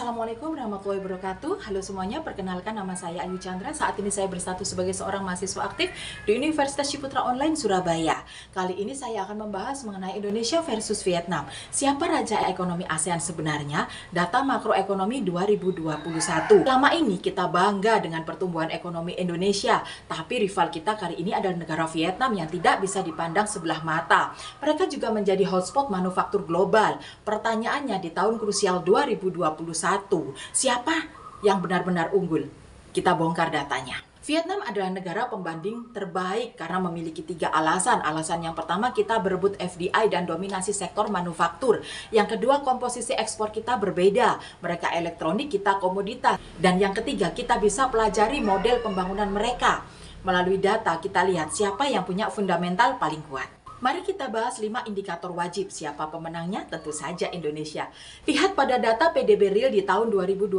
Assalamualaikum warahmatullahi wabarakatuh. Halo semuanya, perkenalkan nama saya Ayu Chandra. Saat ini saya berstatus sebagai seorang mahasiswa aktif di Universitas Ciputra Online Surabaya. Kali ini saya akan membahas mengenai Indonesia versus Vietnam. Siapa raja ekonomi ASEAN sebenarnya? Data makroekonomi 2021. Selama ini kita bangga dengan pertumbuhan ekonomi Indonesia, tapi rival kita kali ini adalah negara Vietnam yang tidak bisa dipandang sebelah mata. Mereka juga menjadi hotspot manufaktur global. Pertanyaannya, di tahun krusial 2021, siapa yang benar-benar unggul? Kita bongkar datanya. Vietnam adalah negara pembanding terbaik karena memiliki 3 alasan. Alasan yang pertama, kita berebut FDI dan dominasi sektor manufaktur. Yang kedua, komposisi ekspor kita berbeda. Mereka elektronik, kita komoditas. Dan yang ketiga, kita bisa pelajari model pembangunan mereka. Melalui data, kita lihat siapa yang punya fundamental paling kuat. Mari kita bahas 5 indikator wajib. Siapa pemenangnya? Tentu saja Indonesia. Lihat pada data PDB real di tahun 2021.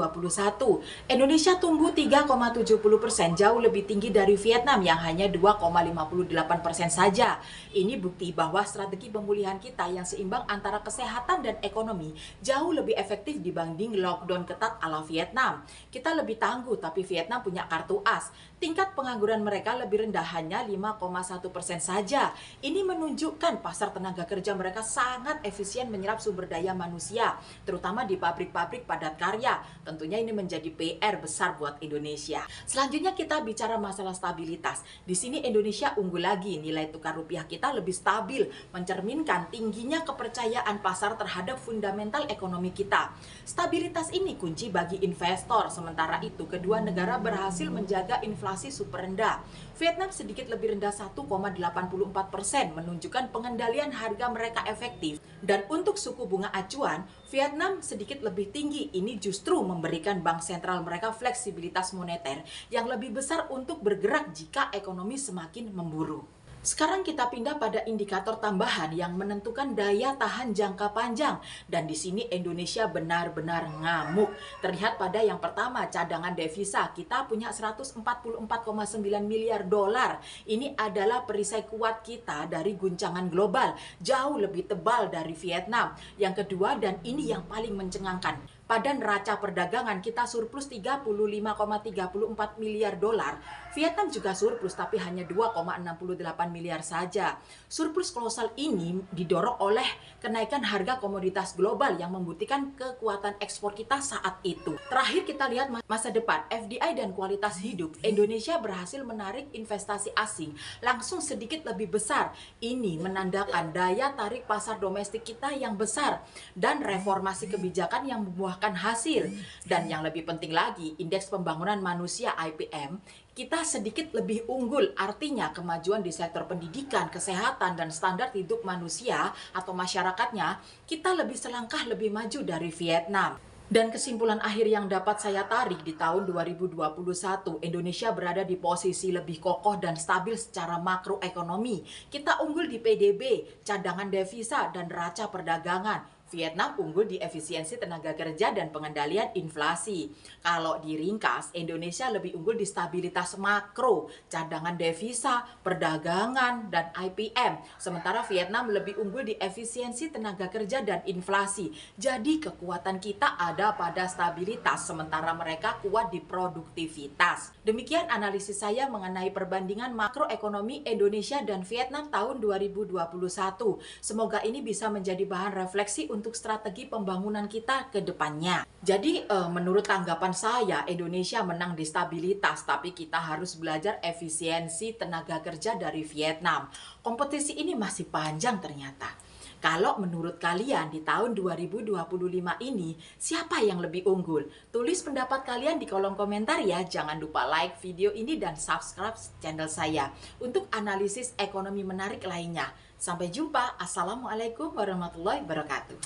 Indonesia tumbuh 3,70%, jauh lebih tinggi dari Vietnam yang hanya 2,58% saja. Ini bukti bahwa strategi pemulihan kita yang seimbang antara kesehatan dan ekonomi jauh lebih efektif dibanding lockdown ketat ala Vietnam. Kita lebih tangguh, tapi Vietnam punya kartu as. Tingkat pengangguran mereka lebih rendah, hanya 5,1% saja. Ini menunjukkan pasar tenaga kerja mereka sangat efisien menyerap sumber daya manusia, terutama di pabrik-pabrik padat karya. Tentunya ini menjadi PR besar buat Indonesia. Selanjutnya kita bicara masalah stabilitas. Di sini Indonesia unggul lagi, nilai tukar rupiah kita lebih stabil, mencerminkan tingginya kepercayaan pasar terhadap fundamental ekonomi kita. Stabilitas ini kunci bagi investor. Sementara itu, kedua negara berhasil menjaga inflasi super rendah. Vietnam sedikit lebih rendah 1,84%, menunjukkan pengendalian harga mereka efektif. Dan untuk suku bunga acuan, Vietnam sedikit lebih tinggi. Ini justru memberikan bank sentral mereka fleksibilitas moneter yang lebih besar untuk bergerak jika ekonomi semakin memburuk. Sekarang kita pindah pada indikator tambahan yang menentukan daya tahan jangka panjang. Dan di sini Indonesia benar-benar ngamuk. Terlihat pada yang pertama, cadangan devisa. Kita punya 144,9 miliar dolar. Ini adalah perisai kuat kita dari guncangan global. Jauh lebih tebal dari Vietnam. Yang kedua, dan ini yang paling mencengangkan, pada neraca perdagangan kita surplus 35,34 miliar dolar. Vietnam juga surplus tapi hanya 2,68 miliar saja. Surplus kolosal ini didorong oleh kenaikan harga komoditas global yang membuktikan kekuatan ekspor kita saat itu. Terakhir kita lihat masa depan, FDI dan kualitas hidup. Indonesia berhasil menarik investasi asing langsung sedikit lebih besar. Ini menandakan daya tarik pasar domestik kita yang besar dan reformasi kebijakan yang membuahkan hasil. Dan yang lebih penting lagi, indeks pembangunan manusia IPM kita sedikit lebih unggul. Artinya kemajuan di sektor pendidikan, kesehatan, dan standar hidup manusia atau masyarakatnya kita lebih selangkah lebih maju dari Vietnam. Dan kesimpulan akhir yang dapat saya tarik, di tahun 2021, Indonesia berada di posisi lebih kokoh dan stabil secara makroekonomi. Kita unggul di PDB, cadangan devisa, dan neraca perdagangan. Vietnam unggul di efisiensi tenaga kerja dan pengendalian inflasi. Kalau diringkas, Indonesia lebih unggul di stabilitas makro, cadangan devisa, perdagangan, dan IPM. Sementara Vietnam lebih unggul di efisiensi tenaga kerja dan inflasi. Jadi kekuatan kita ada pada stabilitas, sementara mereka kuat di produktivitas. Demikian analisis saya mengenai perbandingan makroekonomi Indonesia dan Vietnam tahun 2021. Semoga ini bisa menjadi bahan refleksi untuk strategi pembangunan kita ke depannya. Jadi menurut tanggapan saya, Indonesia menang di stabilitas, tapi kita harus belajar efisiensi tenaga kerja dari Vietnam. Kompetisi ini masih panjang ternyata. Kalau menurut kalian di tahun 2025 ini, siapa yang lebih unggul? Tulis pendapat kalian di kolom komentar ya. Jangan lupa like video ini dan subscribe channel saya untuk analisis ekonomi menarik lainnya. Sampai jumpa. Assalamualaikum warahmatullahi wabarakatuh.